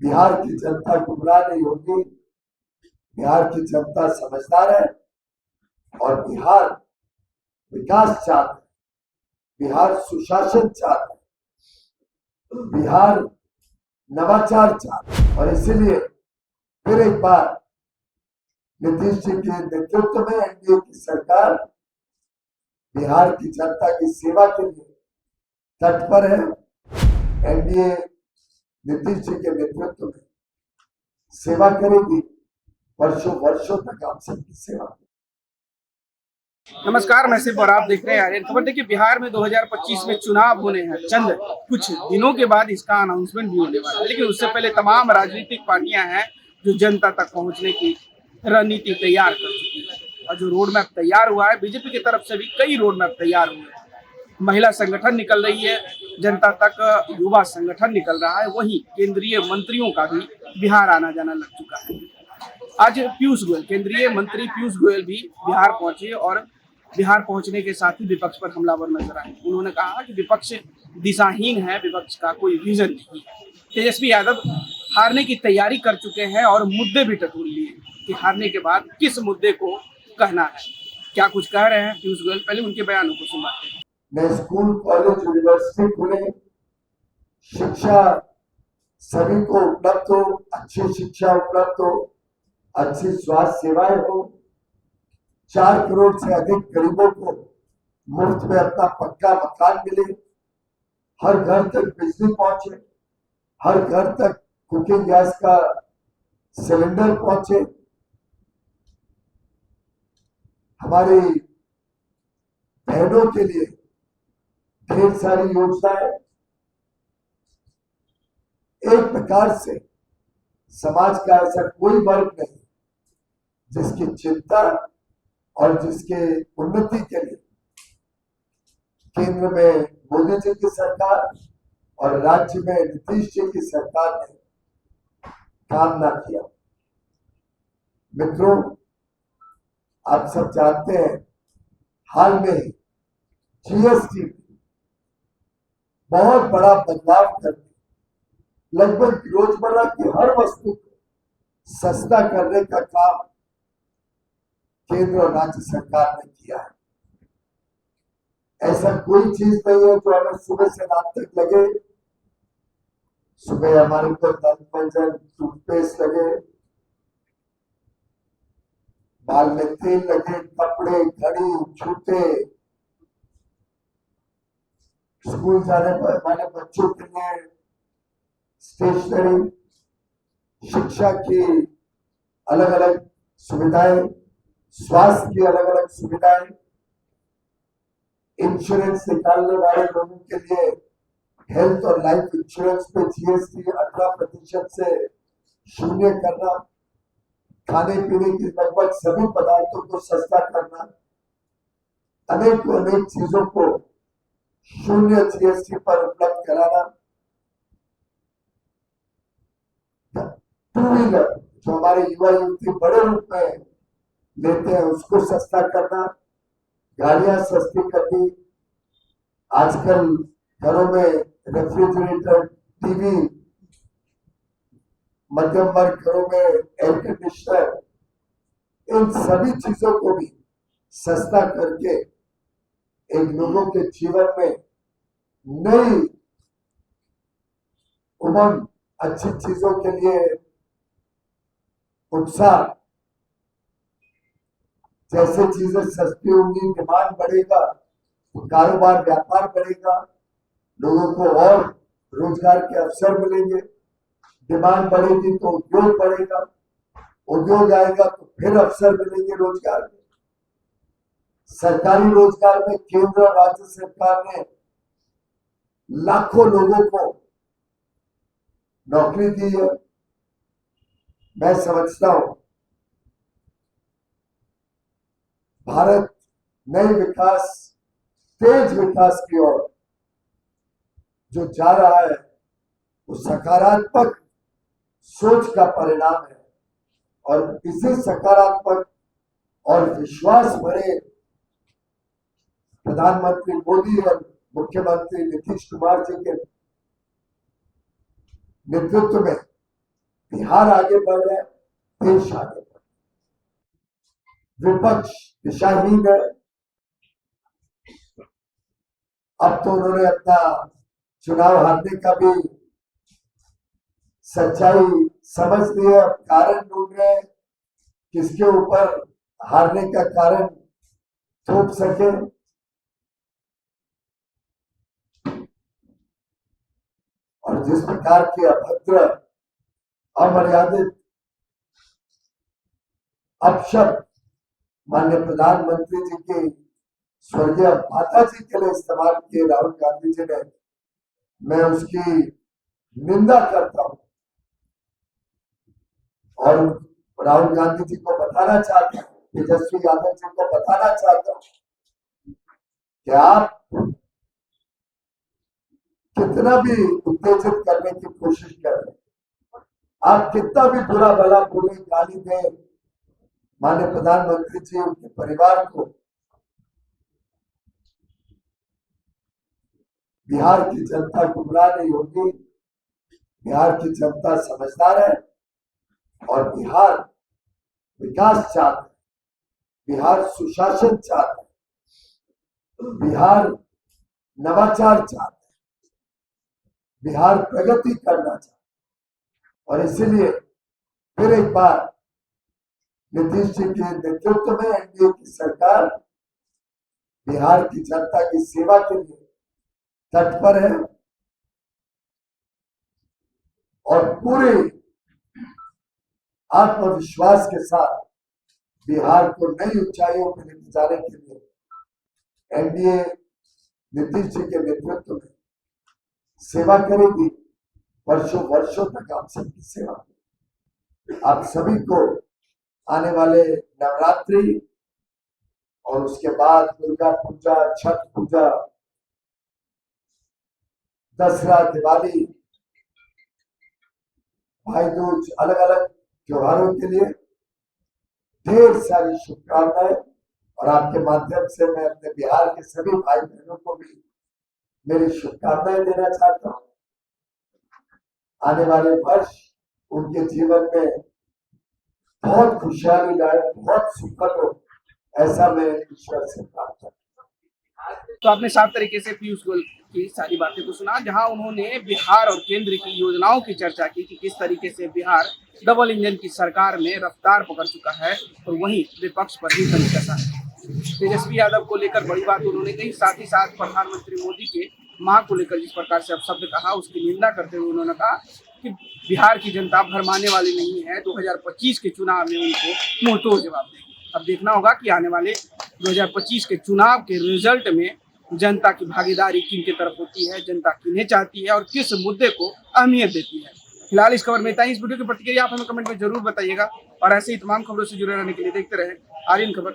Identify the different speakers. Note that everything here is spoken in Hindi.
Speaker 1: बिहार की जनता गुमराह नहीं होगी। बिहार की जनता समझदार है और बिहार विकास चाहता है, बिहार सुशासन चाहता है, बिहार नवाचार चाहता है। और इसीलिए फिर एक बार नीतीश जी के नेतृत्व में एनडीए की सरकार बिहार की जनता की सेवा के लिए तत्पर है। एनडीए नीतीश जी के नेतृत्व में सेवा करेगी, वर्षों वर्षों तक आप सबकी सेवा।
Speaker 2: नमस्कार, मैं सिर्फ और आप देख रहे हैं आर्यन खबर। देखिए, बिहार में 2025 में चुनाव होने हैं। चंद कुछ दिनों के बाद इसका अनाउंसमेंट भी होने वाला है, लेकिन उससे पहले तमाम राजनीतिक पार्टियां हैं जो जनता तक पहुंचने की रणनीति तैयार कर चुकी है। और जो रोड मैप तैयार हुआ है, बीजेपी की तरफ से भी कई रोड मैप तैयार हुए हैं। महिला संगठन निकल रही है जनता तक, युवा संगठन निकल रहा है, वहीं केंद्रीय मंत्रियों का भी बिहार आना जाना लग चुका है। आज पीयूष गोयल, केंद्रीय मंत्री पीयूष गोयल भी बिहार पहुंचे और बिहार पहुंचने के साथ ही विपक्ष पर हमलावर नजर आए। उन्होंने कहा कि विपक्ष दिशाहीन है, विपक्ष का कोई विजन नहीं है। तेजस्वी यादव हारने की तैयारी कर चुके हैं और मुद्दे भी टटोल लिए कि हारने के बाद किस मुद्दे को कहना है। क्या कुछ कह रहे हैं पीयूष गोयल, पहले उनके बयानों को सुनवाते हैं।
Speaker 1: नए स्कूल, कॉलेज, यूनिवर्सिटी खुले, शिक्षा सभी को उपलब्ध हो, अच्छी शिक्षा उपलब्ध हो, अच्छी स्वास्थ्य सेवाएं हो, 4 करोड़ से अधिक गरीबों को मुफ्त में अपना पक्का मकान मिले, हर घर तक बिजली पहुंचे, हर घर तक कुकिंग गैस का सिलेंडर पहुंचे, हमारी बहनों के लिए ढेर सारी योजनाएं। एक प्रकार से समाज का ऐसा कोई वर्ग नहीं जिसकी चिंता और जिसके उन्नति के लिए केंद्र में मोदी जी की सरकार और राज्य में नीतीश जी की सरकार ने काम ना किया। मित्रों, आप सब जानते हैं, हाल में ही जीएसटी बहुत बड़ा बदलाव करके लगभग रोजमर्रा की हर वस्तु को सस्ता करने का काम केंद्र और राज्य सरकार ने किया है। ऐसा कोई चीज नहीं है जो हमें सुबह से रात तक लगे। सुबह हमारे को दंत मंजन, टूथपेस्ट लगे, बाल में तेल लगे, कपड़े, घड़ी, जूते, स्कूल जाने वाले बच्चों के लिए स्टेशनरी, शिक्षा की अलग अलग सुविधाएं, स्वास्थ्य की अलग अलग सुविधाएं, इंश्योरेंस निकालने वाले लोगों के लिए हेल्थ और लाइफ इंश्योरेंस पे जीएसटी 18% से शून्य करना, खाने पीने की लगभग सभी पदार्थों को सस्ता करना, अनेक चीजों को शून्य जीएसटी पर उपलब्ध कराना, टू व्हीलर जो हमारे युवा युवती बड़े रूप में लेते हैं उसको सस्ता करना, गाड़ियां सस्ती करनी, आजकल घरों में रेफ्रिजरेटर, टीवी, मध्यम वर्ग घरों में एयर कंडीशनर, इन सभी चीजों को भी सस्ता करके एक लोगों के जीवन में नई उमंग, अच्छी चीजों के लिए उत्साह, जैसे चीजें सस्ती होंगी डिमांड बढ़ेगा तो कारोबार व्यापार बढ़ेगा, लोगों को और रोजगार के अवसर मिलेंगे, डिमांड बढ़ेगी तो उद्योग बढ़ेगा, उद्योग आएगा तो फिर अवसर मिलेंगे रोजगार के। सरकारी रोजगार में केंद्र और राज्य सरकार ने लाखों लोगों को नौकरी दी है। मैं समझता हूं भारत नए विकास, तेज विकास की ओर जो जा रहा है वो सकारात्मक सोच का परिणाम है। और इसी सकारात्मक और विश्वास भरे प्रधानमंत्री मोदी और मुख्यमंत्री नीतीश कुमार जी के नेतृत्व में बिहार आगे बढ़ रहा है, देश आगे बढ़ रहा है। विपक्ष दिशाहीन है। अब तो उन्होंने अपना चुनाव हारने का भी सच्चाई समझ ली है। अब कारण ढूंढ रहे हैं किसके ऊपर हारने का कारण थोप सके। और जिस प्रकार के अभद्र, अमर्यादित अपशब्द माननीय प्रधानमंत्री जी के स्वर्गीय माता जी के लिए इस्तेमाल किए राहुल गांधी जी ने, मैं उसकी निंदा करता हूं। और राहुल गांधी जी को बताना चाहता हूं, तेजस्वी यादव जी को बताना चाहता हूं कि आप कितना भी उत्तेजित करने की कोशिश करें, आप कितना भी बुरा भला बोले, गाली दें माननीय प्रधानमंत्री जी, उनके परिवार को, बिहार की जनता गुमराह नहीं होगी। बिहार की जनता समझदार है और बिहार विकास चाहता है, बिहार सुशासन चाहता है, बिहार नवाचार चाहता है, बिहार प्रगति करना चाहता है। और इसीलिए फिर एक बार नीतीश जी के नेतृत्व में एनडीए की सरकार बिहार की जनता की सेवा के लिए तत्पर है और पूरे आत्मविश्वास के साथ बिहार को नई ऊंचाइयों पर लेकर जाने के लिए एनडीए नीतीश जी के नेतृत्व में सेवा करेगी। वर्षों वर्षों तक आप सबकी सेवा करेगी। आप सभी को आने वाले नवरात्रि और उसके बाद दुर्गा पूजा, छठ पूजा, दसरा, दिवाली, भाई दूज, अलग अलग त्योहारों के लिए ढेर सारी शुभकामनाएं। और आपके माध्यम से मैं अपने बिहार के सभी भाई बहनों को भी मेरी शुभकामनाएं देना चाहता हूं। आने वाले वर्ष उनके जीवन में बहुत खुशहाली लाए, बहुत सुखद हो, ऐसा मैं ईश्वर से प्रार्थना करता हूं।
Speaker 2: तो आपने साफ तरीके से पीयूष गोयल की सारी बातें को सुना, जहां उन्होंने बिहार और केंद्र की योजनाओं की चर्चा की कि किस तरीके से बिहार डबल इंजन की सरकार में रफ्तार पकड़ चुका है और वहीं विपक्ष पर भी तंज कसा है। तेजस्वी यादव को लेकर बड़ी बात उन्होंने कही, साथ ही साथ प्रधानमंत्री मोदी के मां को लेकर जिस प्रकार से अपशब्द कहा, उसकी निंदा करते हुए उन्होंने कहा कि बिहार की जनता भरमाने वाली नहीं है, 2025 के चुनाव में उनको मुंहतोड़ जवाब देगी। अब देखना होगा कि आने वाले 2025 के चुनाव के रिजल्ट में जनता की भागीदारी किन की तरफ होती है, जनता किन्हें चाहती है और किस मुद्दे को अहमियत देती है। फिलहाल इस खबर में इतना ही। इस वीडियो की प्रतिक्रिया आप हमें कमेंट में जरूर बताइएगा और ऐसे ही तमाम खबरों से जुड़े रहने के लिए देखते रहे आर्यन खबर।